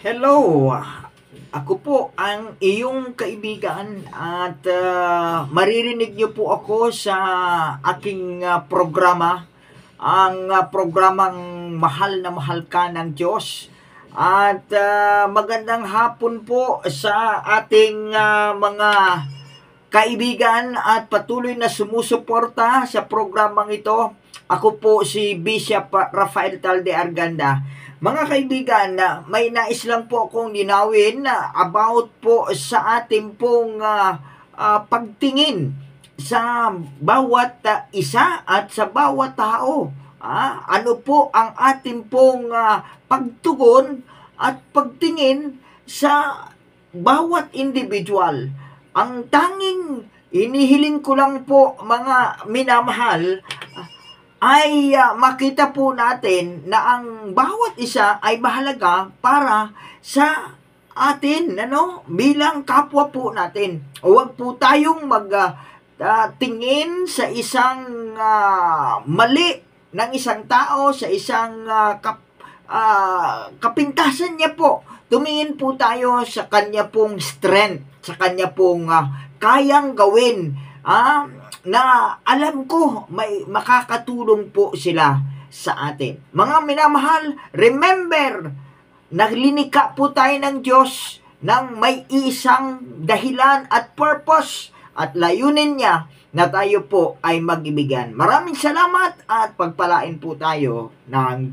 Hello, ako po ang iyong kaibigan at maririnig niyo po ako sa aking programa, ang programang Mahal na Mahal Ka ng Diyos. At magandang hapon po sa ating mga kaibigan at patuloy na sumusuporta sa programang ito. Ako po si Bishop Rafael Talde Arganda. Mga kaibigan, may nais lang po akong linawin about po sa ating pong pagtingin sa bawat isa at sa bawat tao. Ano po ang ating pong pagtugon at pagtingin sa bawat individual. Ang tanging inihiling ko lang po, mga minamahal, ay makita po natin na ang bawat isa ay mahalaga para sa atin, bilang kapwa po natin. Huwag po tayong tingin sa isang mali ng isang tao, sa isang kapintasan niya po. Tumingin po tayo sa kanya pong strength, sa kanya pong kayang gawin, na alam ko may makakatulong po sila sa atin. Mga minamahal, remember, naglinika po tayo ng Diyos ng may isang dahilan at purpose at layunin niya na tayo po ay mag-ibigan. Maraming salamat at pagpalain po tayo ng